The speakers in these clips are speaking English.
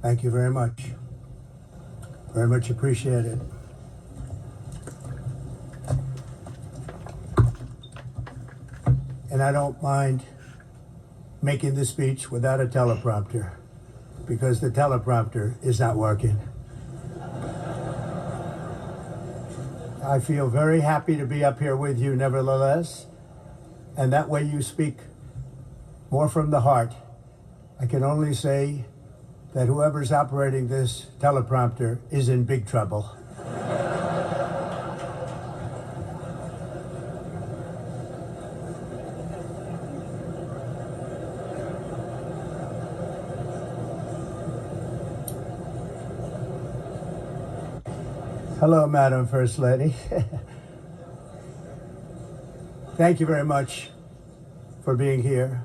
Thank you very much. Very much appreciated. And I don't mind making the speech without a teleprompter because the teleprompter is not working. I feel very happy to be up here with you nevertheless, and that way you speak more from the heart. I can only say that whoever's operating this teleprompter is in big trouble. Hello, Madam First Lady. Thank you very much for being here.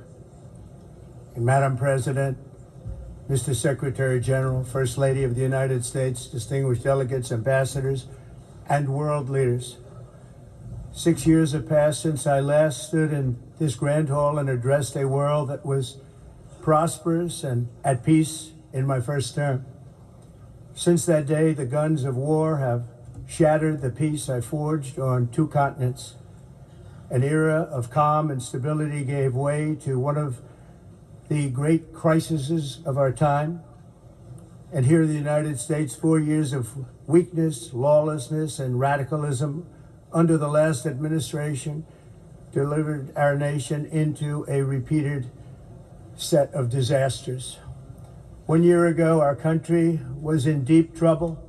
And Madam President, Mr. Secretary General, First Lady of the United States, distinguished delegates, ambassadors, and world leaders. 6 years have passed since I last stood in this grand hall and addressed a world that was prosperous and at peace in my first term. Since that day, the guns of war have shattered the peace I forged on 2 continents. An era of calm and stability gave way to one of the great crises of our time. And here in the United States, 4 years of weakness, lawlessness, and radicalism under the last administration delivered our nation into a repeated set of disasters. 1 year ago, our country was in deep trouble,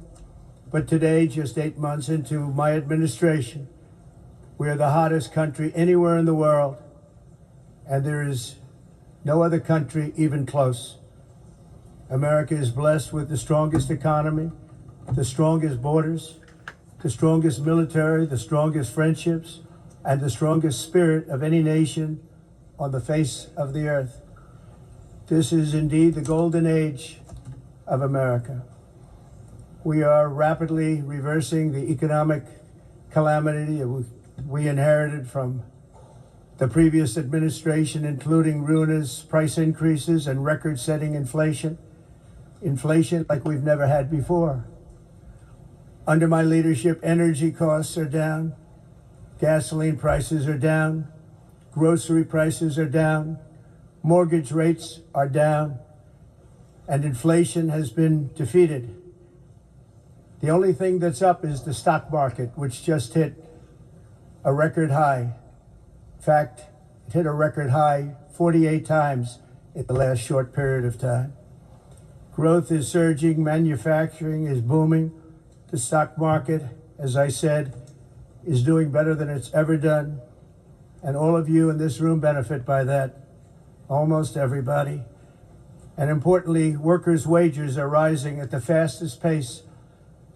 but today, just 8 months into my administration, we are the hottest country anywhere in the world, and there is no other country even close. America is blessed with the strongest economy, the strongest borders, the strongest military, the strongest friendships, and the strongest spirit of any nation on the face of the earth. This is indeed the golden age of America. We are rapidly reversing the economic calamity we inherited from the previous administration, including ruinous price increases and record-setting inflation like we've never had before. Under my leadership, energy costs are down, gasoline prices are down, grocery prices are down, mortgage rates are down, and inflation has been defeated. The only thing that's up is the stock market, which just hit a record high. In fact, it hit a record high 48 times in the last short period of time. Growth is surging, manufacturing is booming. The stock market, as I said, is doing better than it's ever done. And all of you in this room benefit by that. Almost everybody. And importantly, workers' wages are rising at the fastest pace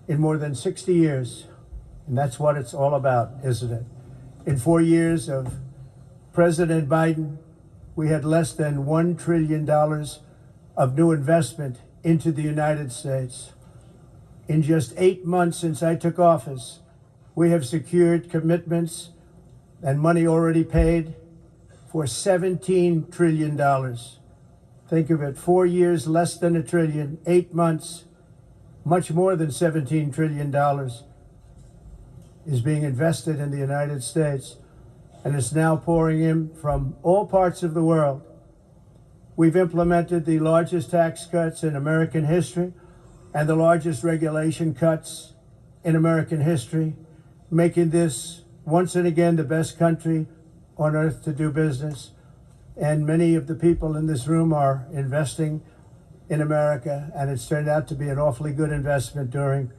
in more than 60 years. And that's what it's all about, isn't it? In 4 years of President Biden, we had less than $1 trillion of new investment into the United States. In just 8 months since I took office, we have secured commitments and money already paid for $17 trillion. Think of it, 4 years, less than $1 trillion, 8 months, much more than $17 trillion is being invested in the United States, and it's now pouring in from all parts of the world. We've implemented the largest tax cuts in American history and the largest regulation cuts in American history, making this once and again the best country on earth to do business. And many of the people in this room are investing in America, and it's turned out to be an awfully good investment during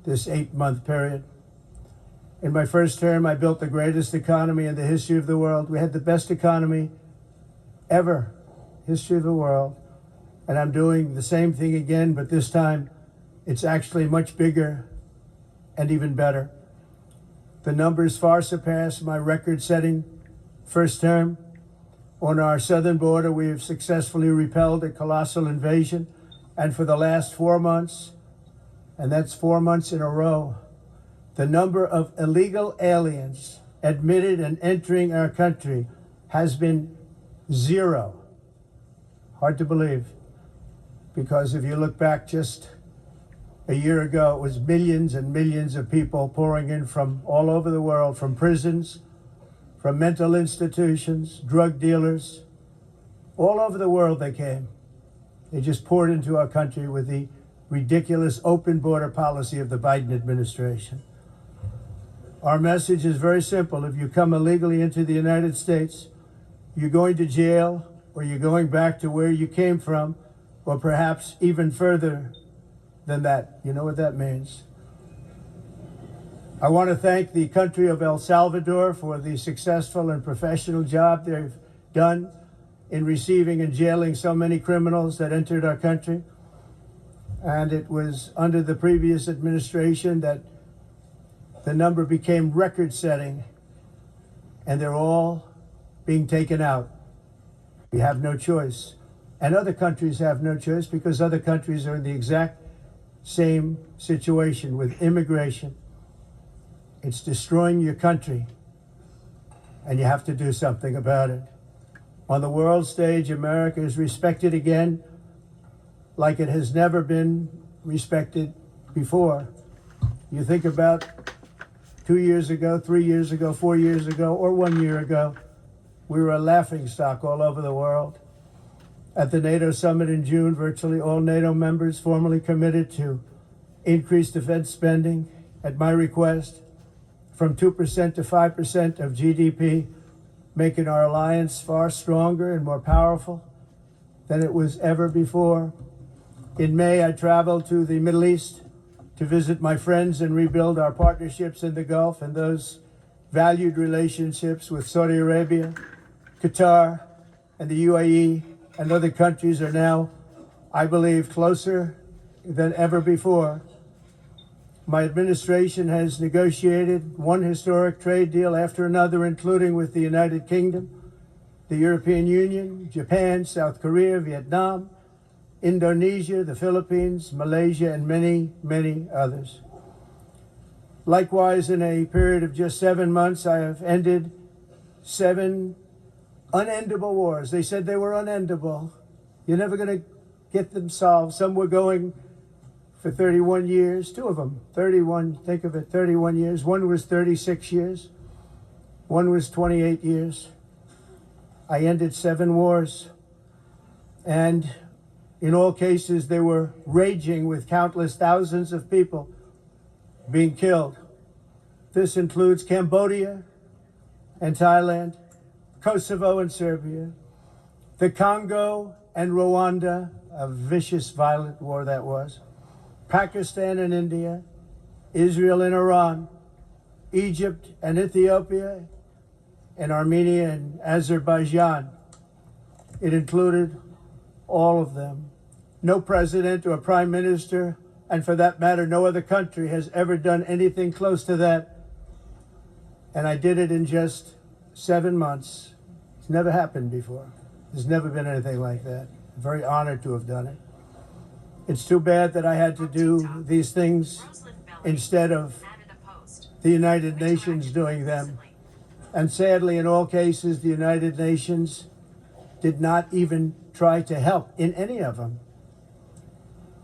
this 8-month period. In my first term, I built the greatest economy in the history of the world. We had the best economy ever, history of the world. And I'm doing the same thing again, but this time it's actually much bigger and even better. The numbers far surpass my record-setting first term. On our southern border, we have successfully repelled a colossal invasion. And for the last 4 months, and that's 4 months in a row, the number of illegal aliens admitted and entering our country has been 0. Hard to believe. Because if you look back just a year ago, it was millions and millions of people pouring in from all over the world, from prisons, from mental institutions, drug dealers. All over the world they came. They just poured into our country with the ridiculous open border policy of the Biden administration. Our message is very simple. If you come illegally into the United States, you're going to jail, or you're going back to where you came from, or perhaps even further than that. You know what that means. I want to thank the country of El Salvador for the successful and professional job they've done in receiving and jailing so many criminals that entered our country. And it was under the previous administration that the number became record-setting, and they're all being taken out. We have no choice. And other countries have no choice, because other countries are in the exact same situation with immigration. It's destroying your country, and you have to do something about it. On the world stage, America is respected again like it has never been respected before. You think about 2 years ago, 3 years ago, 4 years ago, or 1 year ago, we were a laughingstock all over the world. At the NATO summit in June, virtually all NATO members formally committed to increase defense spending at my request from 2% to 5% of GDP, making our alliance far stronger and more powerful than it was ever before. In May, I traveled to the Middle East to visit my friends and rebuild our partnerships in the Gulf and those valued relationships with Saudi Arabia, Qatar, and the UAE and other countries are now, I believe, closer than ever before. My administration has negotiated one historic trade deal after another, including with the United Kingdom, the European Union, Japan, South Korea, Vietnam, Indonesia, the Philippines, Malaysia, and many, many others. Likewise, in a period of just 7 months, I have ended 7 unendable wars. They said they were unendable. You're never going to get them solved. Some were going for 31 years, 2 of them, 31, think of it, 31 years. One was 36 years. One was 28 years. I ended 7 wars. And in all cases, they were raging with countless thousands of people being killed. This includes Cambodia and Thailand, Kosovo and Serbia, the Congo and Rwanda, a vicious, violent war that was, Pakistan and India, Israel and Iran, Egypt and Ethiopia, and Armenia and Azerbaijan. It included all of them. No president or prime minister, and for that matter, no other country has ever done anything close to that. And I did it in just 7 months. It's never happened before. There's never been anything like that. I'm very honored to have done it. It's too bad that I had to do these things instead of the United Nations doing them. And sadly, in all cases, the United Nations did not even try to help in any of them.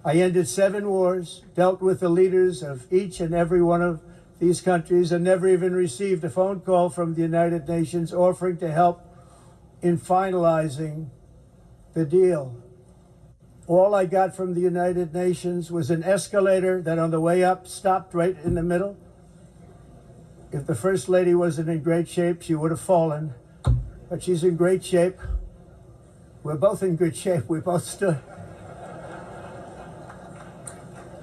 I ended 7 wars, dealt with the leaders of each and every one of these countries, and never even received a phone call from the United Nations offering to help in finalizing the deal. All I got from the United Nations was an escalator that on the way up stopped right in the middle. If the First Lady wasn't in great shape, she would have fallen. But she's in great shape. We're both in good shape. We both stood.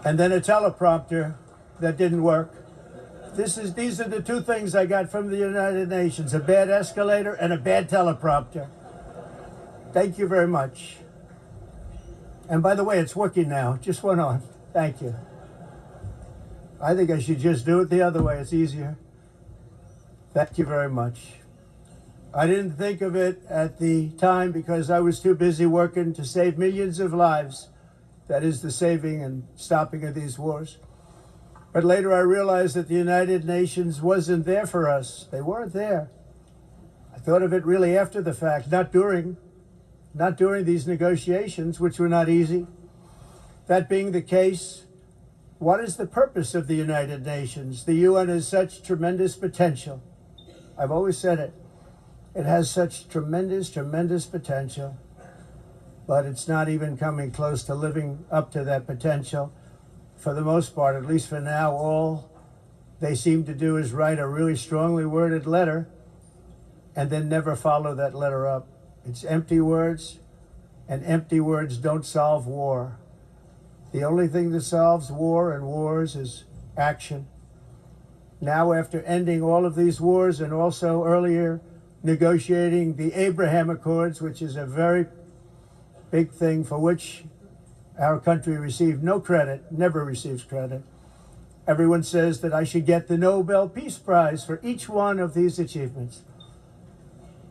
And then a teleprompter that didn't work. These are the 2 things I got from the United Nations: a bad escalator and a bad teleprompter. Thank you very much. And by the way, it's working now. Just went on. Thank you. I think I should just do it the other way. It's easier. Thank you very much. I didn't think of it at the time because I was too busy working to save millions of lives. That is the saving and stopping of these wars. But later I realized that the United Nations wasn't there for us. They weren't there. I thought of it really after the fact, not during these negotiations, which were not easy. That being the case, what is the purpose of the United Nations? The UN has such tremendous potential. I've always said it. It has such tremendous, tremendous potential, but it's not even coming close to living up to that potential. For the most part, at least for now, all they seem to do is write a really strongly worded letter and then never follow that letter up. It's empty words, and empty words don't solve war. The only thing that solves war and wars is action. Now, after ending all of these wars and also earlier negotiating the Abraham Accords, which is a very big thing for which our country received no credit, never receives credit. Everyone says that I should get the Nobel Peace Prize for each one of these achievements.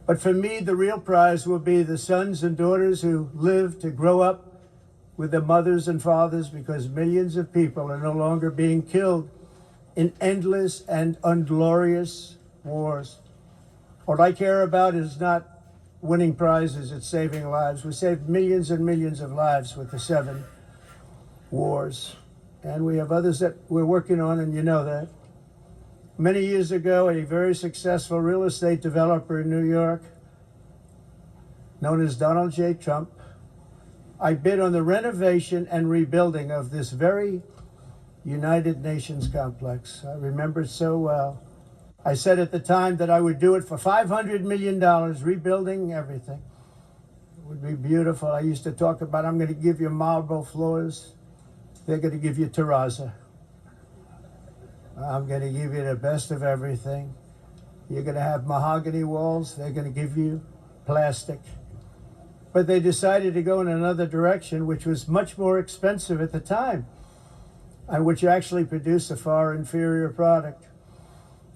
But for me, the real prize will be the sons and daughters who live to grow up with their mothers and fathers, because millions of people are no longer being killed in endless and unglorious wars. What I care about is not winning prizes, it's saving lives. We saved millions and millions of lives with the 7 wars. And we have others that we're working on, and you know that. Many years ago, a very successful real estate developer in New York, known as Donald J. Trump, I bid on the renovation and rebuilding of this very United Nations complex. I remember it so well. I said at the time that I would do it for $500 million, rebuilding everything. It would be beautiful. I used to talk about, I'm going to give you marble floors. They're going to give you terrazzo. I'm going to give you the best of everything. You're going to have mahogany walls. They're going to give you plastic. But they decided to go in another direction, which was much more expensive at the time, and which actually produced a far inferior product.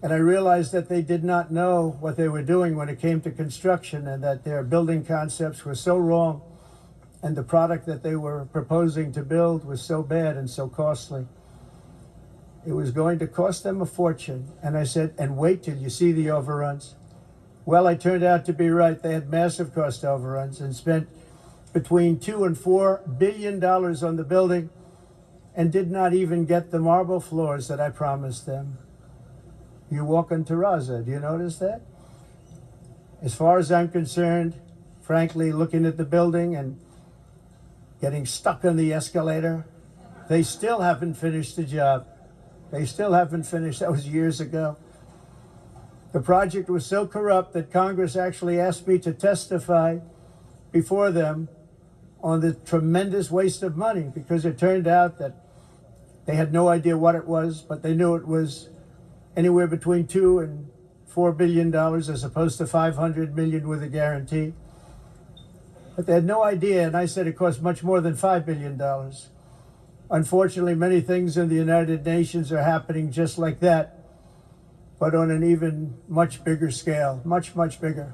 And I realized that they did not know what they were doing when it came to construction, and that their building concepts were so wrong, and the product that they were proposing to build was so bad and so costly. It was going to cost them a fortune. And I said, and wait till you see the overruns. Well, I turned out to be right. They had massive cost overruns and spent between $2 and $4 billion on the building and did not even get the marble floors that I promised them. You walk on terrazzo, do you notice that? As far as I'm concerned, frankly, looking at the building and getting stuck on the escalator, they still haven't finished the job. They still haven't finished. That was years ago. The project was so corrupt that Congress actually asked me to testify before them on the tremendous waste of money, because it turned out that they had no idea what it was, but they knew it was anywhere between $2 and $4 billion as opposed to $500 million with a guarantee. But they had no idea, and I said it cost much more than $5 billion. Unfortunately, many things in the United Nations are happening just like that, but on an even much bigger scale, much, much bigger.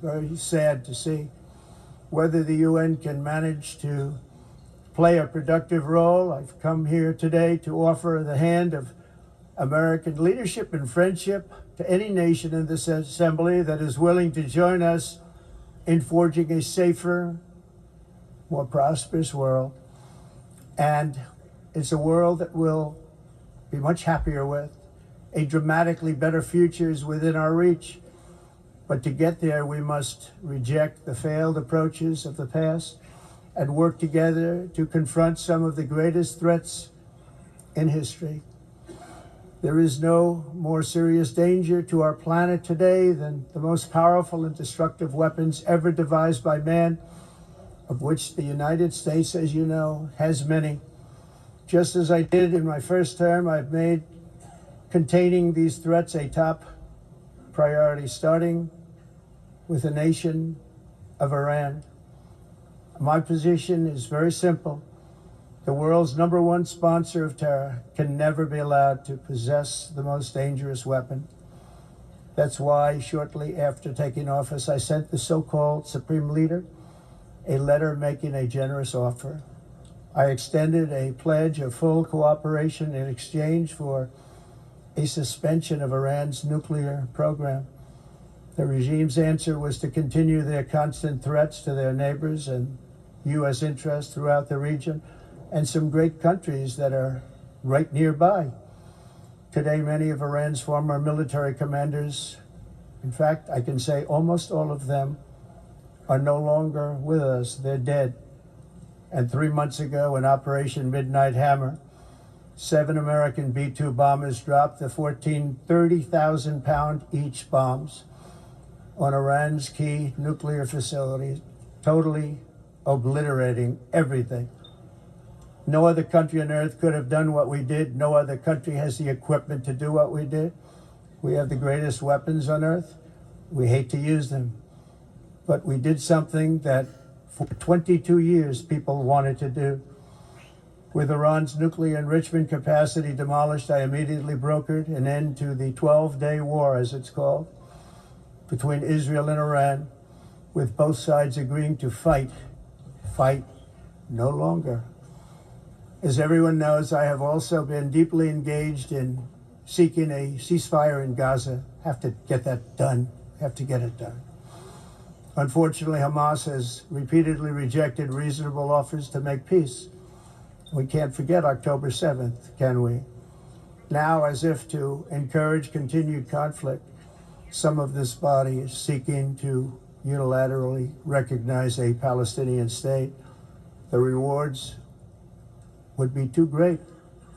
Very sad to see. Whether the UN can manage to play a productive role, I've come here today to offer the hand of American leadership and friendship to any nation in this assembly that is willing to join us in forging a safer, more prosperous world. And it's a world that we'll be much happier with. A dramatically better future is within our reach. But to get there, we must reject the failed approaches of the past and work together to confront some of the greatest threats in history. There is no more serious danger to our planet today than the most powerful and destructive weapons ever devised by man, of which the United States, as you know, has many. Just as I did in my first term, I've made containing these threats a top priority, starting with the nation of Iran. My position is very simple. The world's #1 sponsor of terror can never be allowed to possess the most dangerous weapon. That's why shortly after taking office, I sent the so-called Supreme Leader a letter making a generous offer. I extended a pledge of full cooperation in exchange for a suspension of Iran's nuclear program. The regime's answer was to continue their constant threats to their neighbors and U.S. interests throughout the region, and some great countries that are right nearby. Today, many of Iran's former military commanders, in fact, I can say almost all of them, are no longer with us. They're dead. And 3 months ago, in Operation Midnight Hammer, 7 American B-2 bombers dropped the 14 30,000-pound each bombs on Iran's key nuclear facilities, totally obliterating everything. No other country on earth could have done what we did. No other country has the equipment to do what we did. We have the greatest weapons on earth. We hate to use them. But we did something that for 22 years people wanted to do. With Iran's nuclear enrichment capacity demolished, I immediately brokered an end to the 12-day war, as it's called, between Israel and Iran, with both sides agreeing to fight no longer. As everyone knows, I have also been deeply engaged in seeking a ceasefire in Gaza. Have to get that done. Have to get it done. Unfortunately, Hamas has repeatedly rejected reasonable offers to make peace. We can't forget October 7th, can we? Now, as if to encourage continued conflict, some of this body is seeking to unilaterally recognize a Palestinian state. The rewards would be too great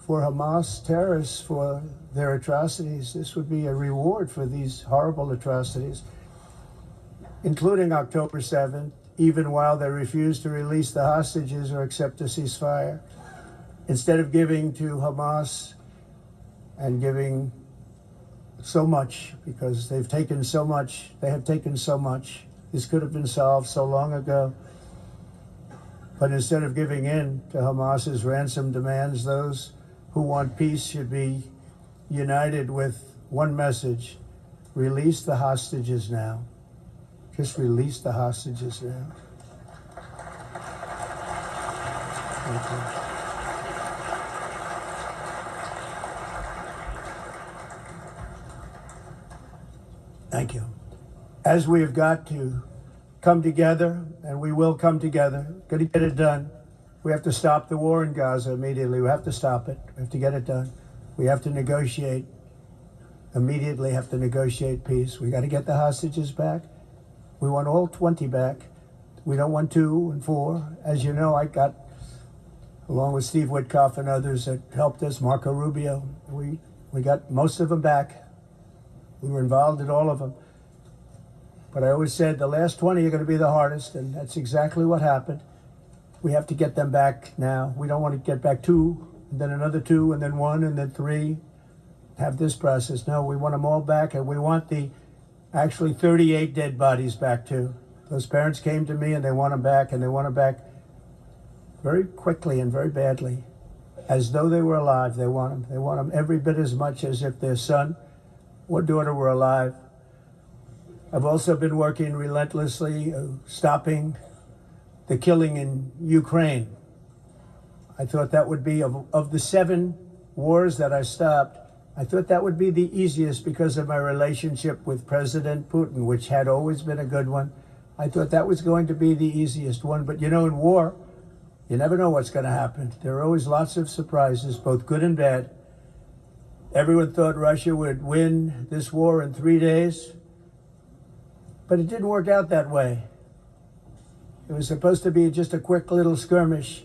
for Hamas terrorists for their atrocities. This would be a reward for these horrible atrocities, including October 7th, even while they refuse to release the hostages or accept a ceasefire. Instead of giving to Hamas and giving so much, because they've taken so much, they have taken so much. This could have been solved so long ago. But instead of giving in to Hamas's ransom demands, those who want peace should be united with one message: release the hostages now. Just release the hostages now. Thank you. Thank you. As we have got to come together, and we will come together, got to get it done. We have to stop the war in Gaza immediately. We have to stop it. We have to get it done. We have to negotiate. Immediately have to negotiate peace. We got to get the hostages back. We want all 20 back. We don't want 2 and 4. As you know, I got, along with Steve Witkoff and others that helped us, Marco Rubio, we got most of them back. We were involved in all of them. But I always said the last 20 are going to be the hardest, and that's exactly what happened. We have to get them back now. We don't want to get back 2, and then another 2, and then 1, and then 3. Have this process. No, we want them all back, and we want the actually 38 dead bodies back too. Those parents came to me and they want them back, and they want them back very quickly and very badly. As though they were alive, they want them. They want them every bit as much as if their son or daughter were alive. I've also been working relentlessly, stopping the killing in Ukraine. I thought that would be, of the 7 wars that I stopped, I thought that would be the easiest because of my relationship with President Putin, which had always been a good one. I thought that was going to be the easiest one. But you know, in war, you never know what's going to happen. There are always lots of surprises, both good and bad. Everyone thought Russia would win this war in 3 days, but it didn't work out that way. It was supposed to be just a quick little skirmish.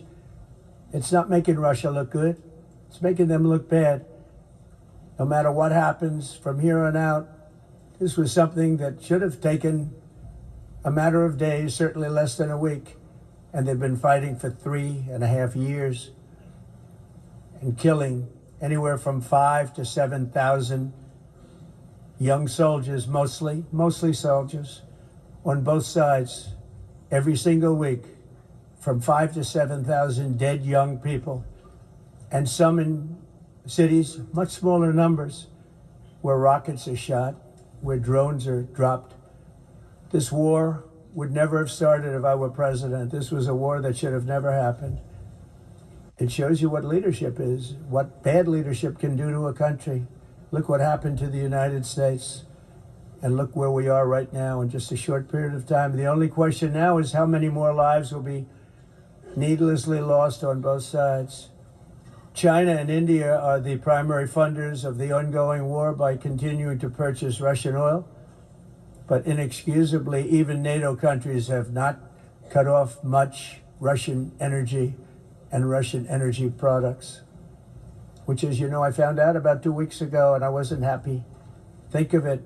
It's not making Russia look good. It's making them look bad. No matter what happens from here on out, this was something that should have taken a matter of days, certainly less than a week. And they've been fighting for 3.5 years and killing anywhere from 5,000 to 7,000 young soldiers, mostly soldiers, on both sides, every single week, from 5,000 to 7,000 dead young people, and some in cities, much smaller numbers, where rockets are shot, where drones are dropped. This war would never have started if I were president. This was a war that should have never happened. It shows you what leadership is, what bad leadership can do to a country. Look what happened to the United States, and look where we are right now in just a short period of time. The only question now is how many more lives will be needlessly lost on both sides. China and India are the primary funders of the ongoing war by continuing to purchase Russian oil. But inexcusably, even NATO countries have not cut off much Russian energy and Russian energy products, which, as you know, I found out about 2 weeks ago, and I wasn't happy. Think of it.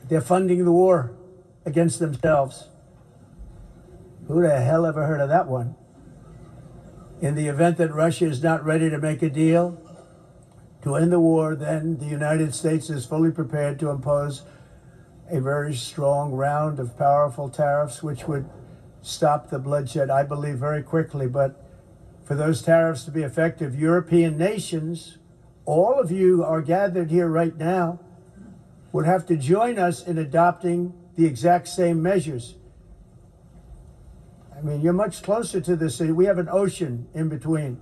They're funding the war against themselves. Who the hell ever heard of that one? In the event that Russia is not ready to make a deal to end the war, then the United States is fully prepared to impose a very strong round of powerful tariffs, which would stop the bloodshed, I believe, very quickly. But for those tariffs to be effective, European nations, all of you are gathered here right now, would have to join us in adopting the exact same measures. I mean, you're much closer to this. We have an ocean in between.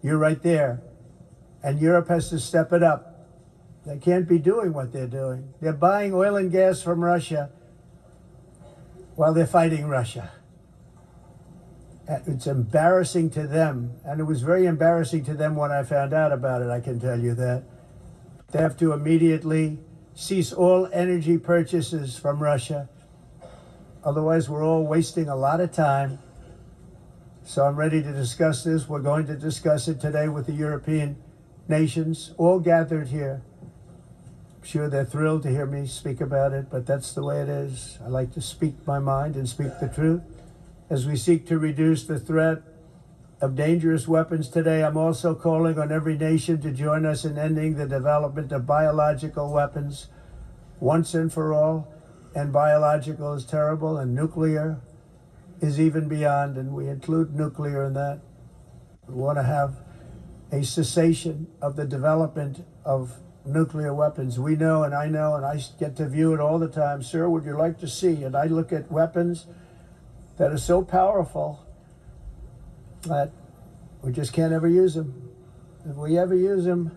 You're right there. And Europe has to step it up. They can't be doing what they're doing. They're buying oil and gas from Russia while they're fighting Russia. It's embarrassing to them. And it was very embarrassing to them when I found out about it, I can tell you that. They have to immediately cease all energy purchases from Russia. Otherwise, we're all wasting a lot of time. So I'm ready to discuss this. We're going to discuss it today with the European nations, all gathered here. I'm sure they're thrilled to hear me speak about it, but that's the way it is. I like to speak my mind and speak the truth. As we seek to reduce the threat of dangerous weapons today, I'm also calling on every nation to join us in ending the development of biological weapons once and for all. And biological is terrible, and nuclear is even beyond, and we include nuclear in that. We want to have a cessation of the development of nuclear weapons. We know, and I get to view it all the time. Sir, would you like to see? And I look at weapons that are so powerful that we just can't ever use them. If we ever use them,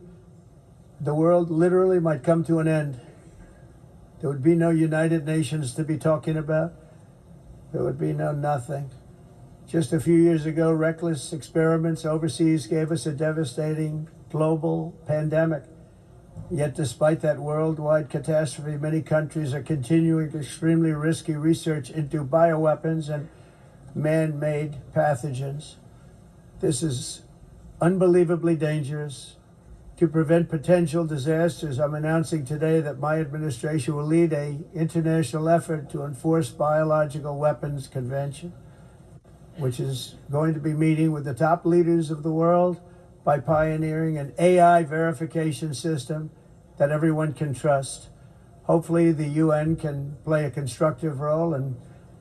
the world literally might come to an end. There would be no United Nations to be talking about. There would be no nothing. Just a few years ago, reckless experiments overseas gave us a devastating global pandemic. Yet despite that worldwide catastrophe, many countries are continuing extremely risky research into bioweapons and man-made pathogens. This is unbelievably dangerous. To prevent potential disasters, I'm announcing today that my administration will lead an international effort to enforce Biological Weapons Convention, which is going to be meeting with the top leaders of the world by pioneering an AI verification system that everyone can trust. Hopefully the UN can play a constructive role, and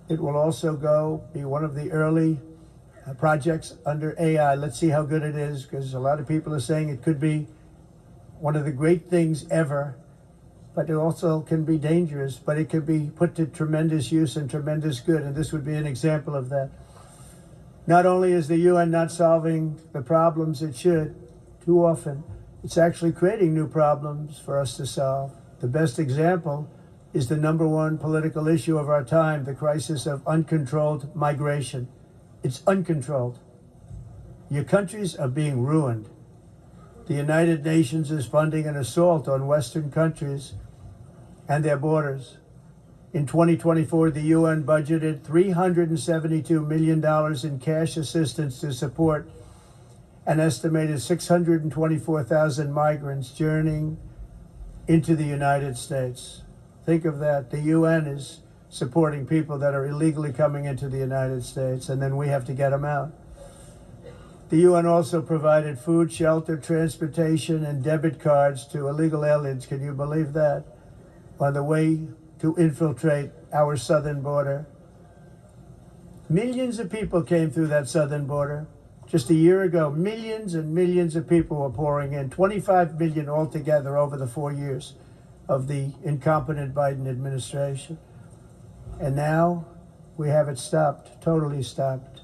it will also be one of the early projects under AI. Let's see how good it is, because a lot of people are saying it could be one of the great things ever, but it also can be dangerous, but it could be put to tremendous use and tremendous good, and this would be an example of that. Not only is the UN not solving the problems it should, too often, it's actually creating new problems for us to solve. The best example is the number one political issue of our time, the crisis of uncontrolled migration. It's uncontrolled. Your countries are being ruined. The United Nations is funding an assault on Western countries and their borders. In 2024, the UN budgeted $372 million in cash assistance to support an estimated 624,000 migrants journeying into the United States. Think of that. The UN is supporting people that are illegally coming into the United States, and then we have to get them out. The UN also provided food, shelter, transportation, and debit cards to illegal aliens. Can you believe that? On the way to infiltrate our southern border. Millions of people came through that southern border. Just a year ago, millions and millions of people were pouring in, 25 million altogether over the 4 years of the incompetent Biden administration. And now we have it stopped, totally stopped.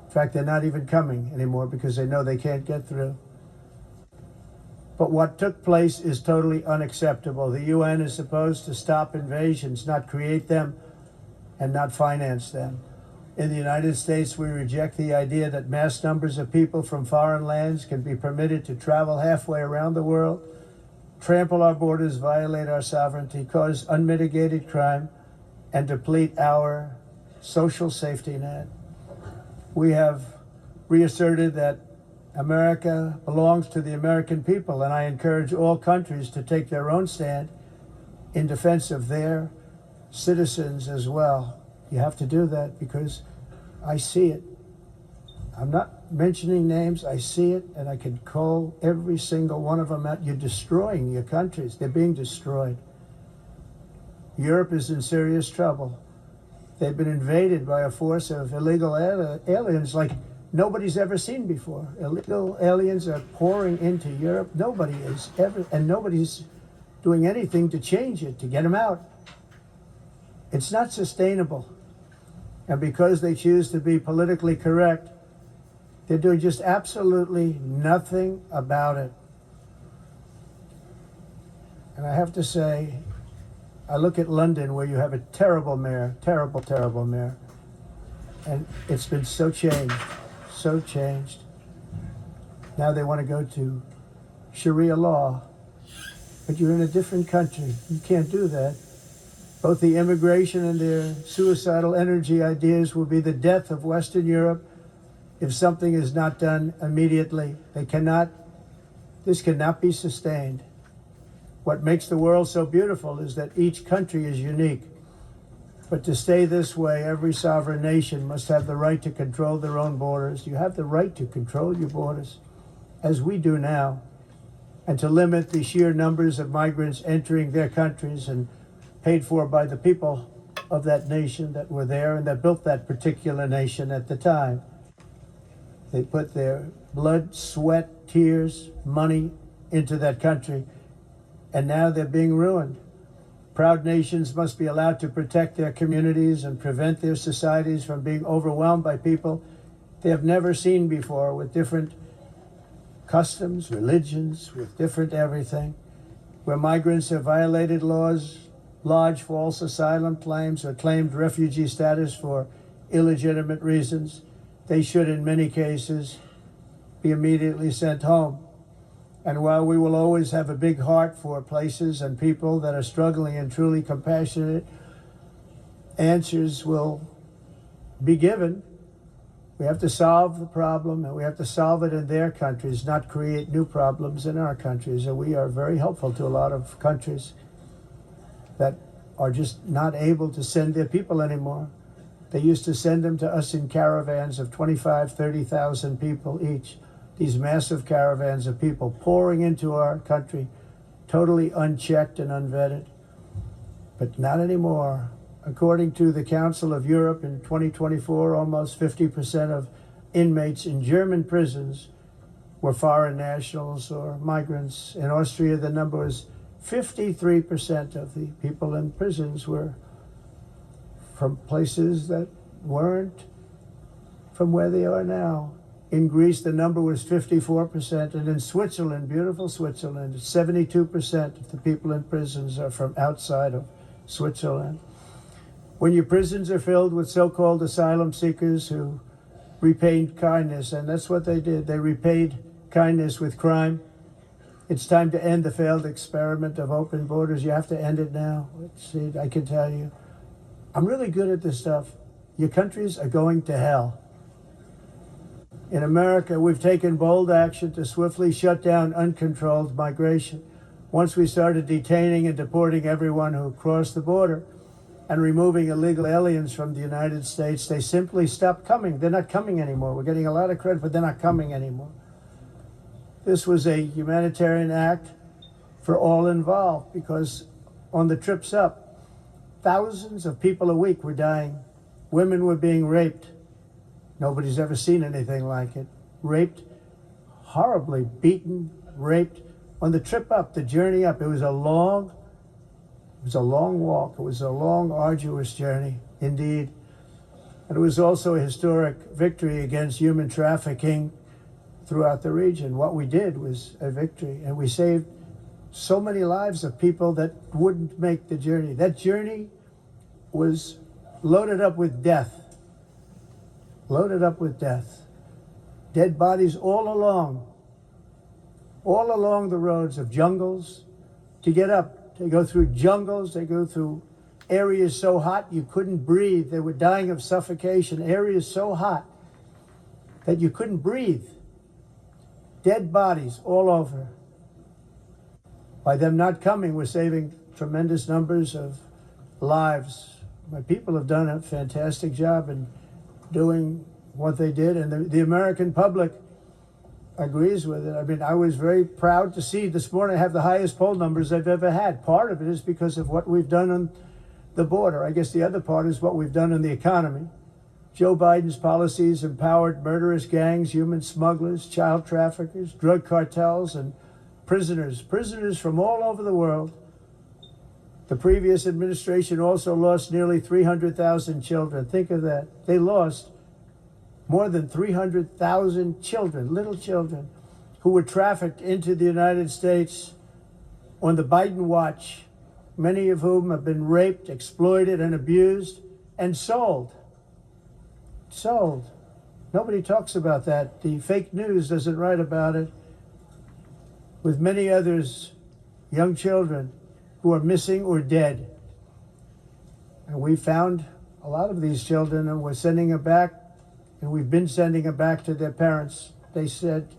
In fact, they're not even coming anymore because they know they can't get through. But what took place is totally unacceptable. The UN is supposed to stop invasions, not create them and not finance them. In the United States, we reject the idea that mass numbers of people from foreign lands can be permitted to travel halfway around the world, trample our borders, violate our sovereignty, cause unmitigated crime, and deplete our social safety net. We have reasserted that America belongs to the American people, and I encourage all countries to take their own stand in defense of their citizens as well. You have to do that because I see it. I'm not mentioning names. I see it, and I can call every single one of them out. You're destroying your countries. They're being destroyed. Europe is in serious trouble. They've been invaded by a force of illegal aliens like nobody's ever seen before. Illegal aliens are pouring into Europe. Nobody's doing anything to change it, to get them out. It's not sustainable. And because they choose to be politically correct, they're doing just absolutely nothing about it. And I have to say, I look at London, where you have a terrible mayor, terrible mayor. And it's been so changed. Now they want to go to Sharia law. But you're in a different country. You can't do that. Both the immigration and their suicidal energy ideas will be the death of Western Europe if something is not done immediately. This cannot be sustained. What makes the world so beautiful is that each country is unique. But to stay this way, every sovereign nation must have the right to control their own borders. You have the right to control your borders, as we do now, and to limit the sheer numbers of migrants entering their countries and paid for by the people of that nation that were there and that built that particular nation at the time. They put their blood, sweat, tears, money into that country, and now they're being ruined. Proud nations must be allowed to protect their communities and prevent their societies from being overwhelmed by people they have never seen before, with different customs, religions, with different everything. Where migrants have violated laws, lodged false asylum claims, or claimed refugee status for illegitimate reasons, they should, in many cases, be immediately sent home. And while we will always have a big heart for places and people that are struggling and truly compassionate, answers will be given. We have to solve the problem, and we have to solve it in their countries, not create new problems in our countries. And we are very helpful to a lot of countries that are just not able to send their people anymore. They used to send them to us in caravans of 25, 30,000 people each. These massive caravans of people pouring into our country, totally unchecked and unvetted. But not anymore. According to the Council of Europe in 2024, almost 50% of inmates in German prisons were foreign nationals or migrants. In Austria, the number was 53% of the people in prisons were from places that weren't from where they are now. In Greece, the number was 54%, and in Switzerland, beautiful Switzerland, 72% of the people in prisons are from outside of Switzerland. When your prisons are filled with so-called asylum seekers who repaid kindness, and that's what they did, they repaid kindness with crime. It's time to end the failed experiment of open borders. You have to end it now. Let's see, I can tell you. I'm really good at this stuff. Your countries are going to hell. In America, we've taken bold action to swiftly shut down uncontrolled migration. Once we started detaining and deporting everyone who crossed the border and removing illegal aliens from the United States, they simply stopped coming. They're not coming anymore. We're getting a lot of credit, but they're not coming anymore. This was a humanitarian act for all involved, because on the trips up, thousands of people a week were dying. Women were being raped. Nobody's ever seen anything like it. Raped, horribly beaten, raped. On the trip up, the journey up, it was a long walk. It was a long, arduous journey, indeed. And it was also a historic victory against human trafficking throughout the region. What we did was a victory, and we saved so many lives of people that wouldn't make the journey. That journey was loaded up with death. loaded up with death. Dead bodies all along the roads of jungles to get up. They go through jungles, they go through areas so hot you couldn't breathe. They were dying of suffocation, areas so hot that you couldn't breathe. Dead bodies all over. By them not coming, we're saving tremendous numbers of lives. My people have done a fantastic job in doing what they did, and the American public agrees with it. I mean, I was very proud to see this morning I have the highest poll numbers I've ever had. Part of it is because of what we've done on the border. I guess the other part is what we've done in the economy. Joe Biden's policies empowered murderous gangs, human smugglers, child traffickers, drug cartels, and prisoners from all over the world. The previous administration also lost nearly 300,000 children. Think of that. They lost more than 300,000 children, little children, who were trafficked into the United States on the Biden watch, many of whom have been raped, exploited, and abused, and sold. Sold. Nobody talks about that. The fake news doesn't write about it. With many others, young children who are missing or dead. And we found a lot of these children and we're sending them back, and we've been sending them back to their parents. They said,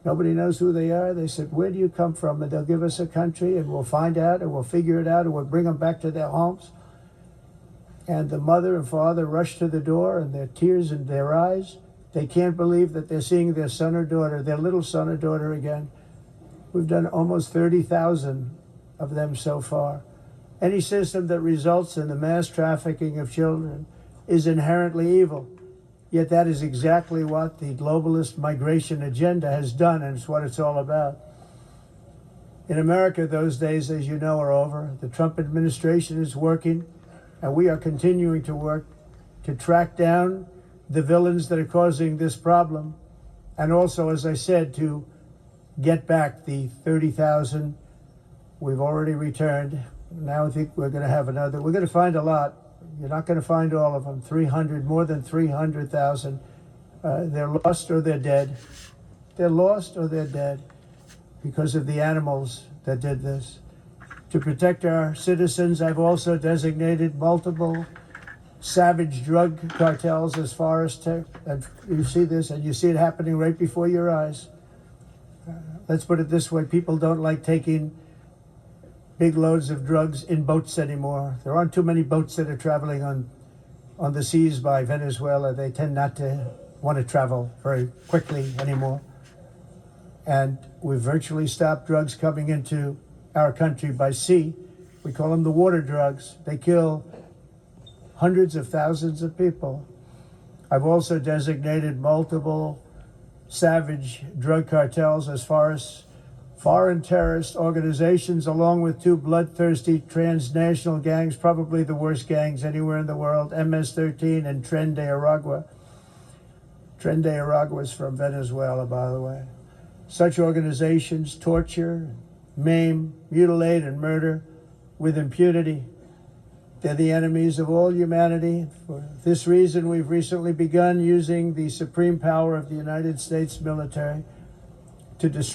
nobody knows who they are. They said, where do you come from? And they'll give us a country and we'll find out and we'll figure it out and we'll bring them back to their homes. And the mother and father rush to the door and their tears in their eyes. They can't believe that they're seeing their son or daughter, their little son or daughter again. We've done almost 30,000 of them so far. Any system that results in the mass trafficking of children is inherently evil. Yet that is exactly what the globalist migration agenda has done, and it's what it's all about. In America, those days, as you know, are over. The Trump administration is working, and we are continuing to work to track down the villains that are causing this problem, and also, as I said, to get back the 30,000 we've already returned. Now I think we're going to have another. We're going to find a lot. You're not going to find all of them. 300, more than 300,000. They're lost or they're dead. They're lost or they're dead because of the animals that did this. To protect our citizens, I've also designated multiple savage drug cartels as far as you see this, and you see it happening right before your eyes. Let's put it this way. People don't like taking big loads of drugs in boats anymore. There aren't too many boats that are traveling on the seas by Venezuela. They tend not to want to travel very quickly anymore. And we've virtually stopped drugs coming into our country by sea. We call them the water drugs. They kill hundreds of thousands of people. I've also designated multiple savage drug cartels as far as foreign terrorist organizations, along with two bloodthirsty transnational gangs, probably the worst gangs anywhere in the world, MS-13 and Tren de Aragua. Tren de Aragua is from Venezuela, by the way. Such organizations torture, maim, mutilate, and murder with impunity. They're the enemies of all humanity. For this reason, we've recently begun using the supreme power of the United States military to destroy